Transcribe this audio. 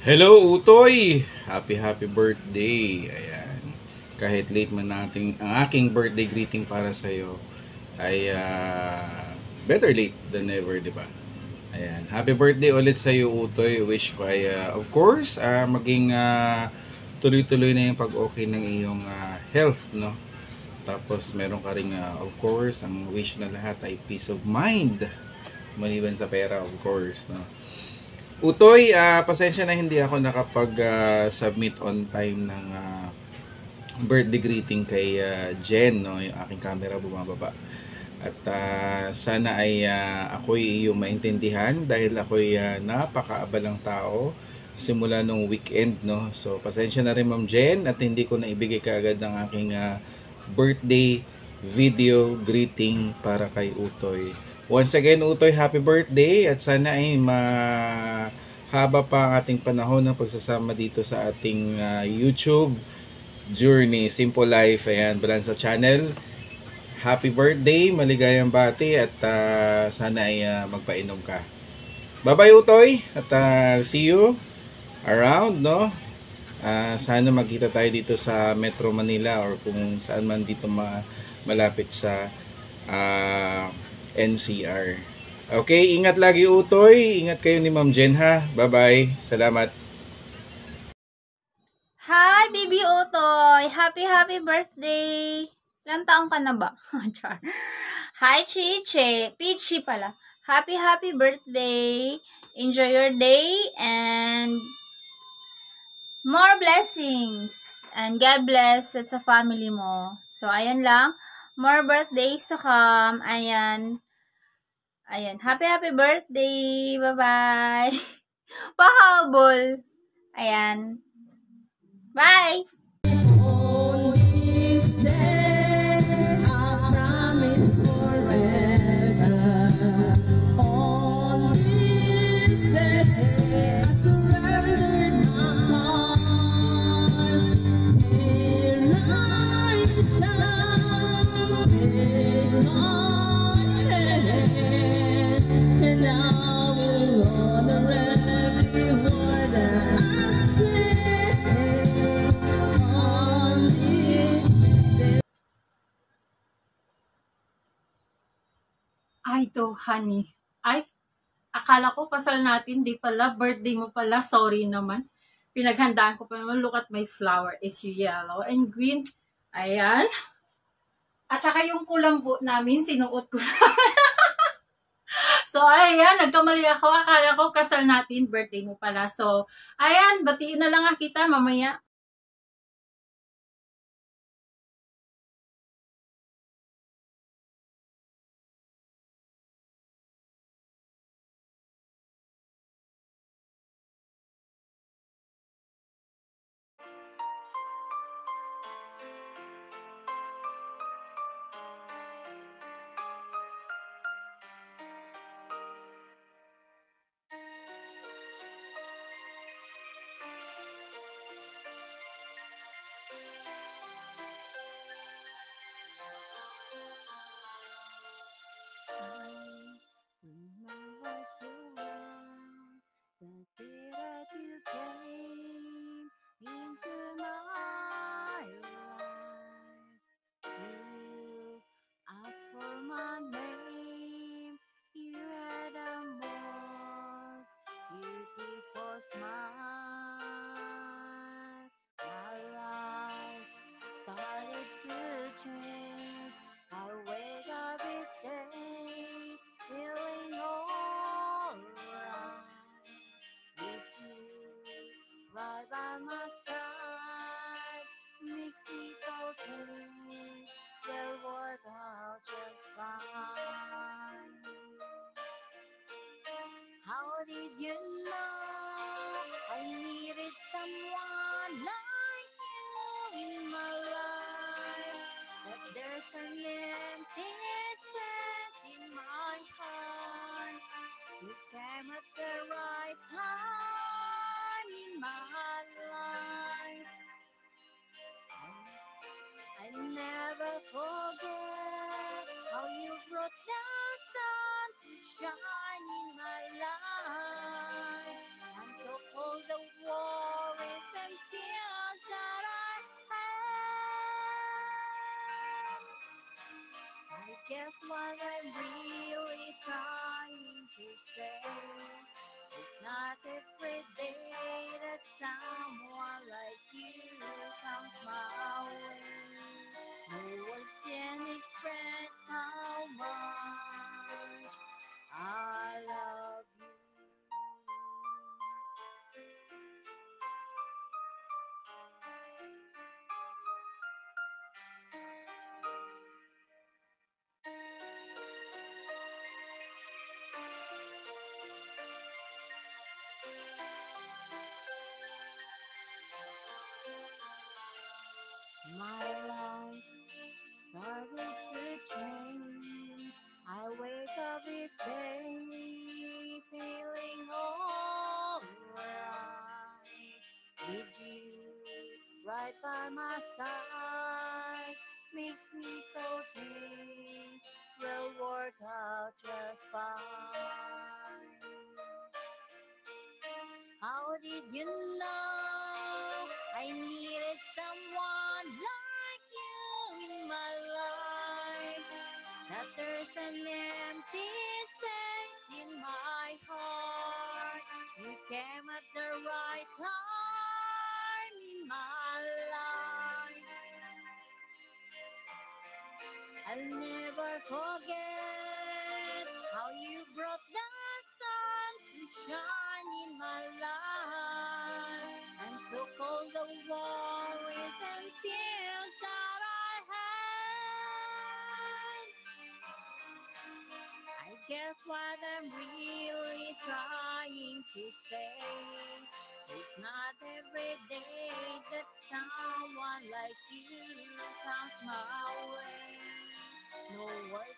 Hello, Utoy! Happy birthday! Ayan. Kahit late man nating ang aking birthday greeting para sa iyo ay better late than never, di ba? Ayan. Happy birthday ulit sa iyo, Utoy. Wish ko ay of course maging tuloy-tuloy na yung pag-okay ng iyong health, no? Tapos meron ka ring of course, ang wish na lahat ay peace of mind. Maliban sa pera, of course, no? Utoy, pasensya na hindi ako nakapag-submit on time ng birthday greeting kay Jen, no? Yung aking camera bumababa. At sana ay ako'y iyong maintindihan dahil ako'y napakaabalang tao simula nung weekend, no? So, pasensya na rin, Ma'am Jen, at hindi ko na ibigay kaagad ang aking birthday video greeting para kay Utoy. Once again, Utoy, happy birthday at sana ay mahaba pa ang ating panahon ng pagsasama dito sa ating YouTube journey, Simple Life, ayan, Balansa Channel. Happy birthday, maligayang bati at sana ay magpainom ka. Bye-bye, Utoy, at see you around, no? Sana magkita tayo dito sa Metro Manila or kung saan man dito malapit sa NCR. Okay, ingat lagi, Utoy. Ingat kayo ni Ma'am Jen, ha. Bye-bye. Salamat. Hi, Baby Otoy! Happy birthday! Ilang taong ka na ba? Char. Hi, Chiche! Peachy pala. Happy birthday! Enjoy your day and more blessings! And God bless at sa family mo. So, ayan lang. More birthdays to come. Ayan. Ayan. Happy birthday! Bye-bye! Pahabol! Ayan. Bye! Ay, to, honey. Ay, akala ko kasal natin, di pala. Birthday mo pala. Sorry naman. Pinaghandaan ko pa naman. Look at my flower. It's yellow and green. Ayan. At saka yung kulambo namin, sinuot ko na. So, ayan. Nagkamali ako. Akala ko kasal natin. Birthday mo pala. So, ayan. Batiin na lang kita mamaya. guess what I'm really trying to say? It's not every day that someone like you comes my way. No words can express how much I love you. My life started to change. I wake up each day feeling alright. With you right by my side makes me so things will work out just fine. How did you know I needed someone like you in my life? That there's an empty space in my heart. You came at the right time in my life. I'll never forget how you brought the sun to shine in my life and took all the worries and fears that I had. I guess what I'm really trying to say is not every day that someone like you comes my way. No words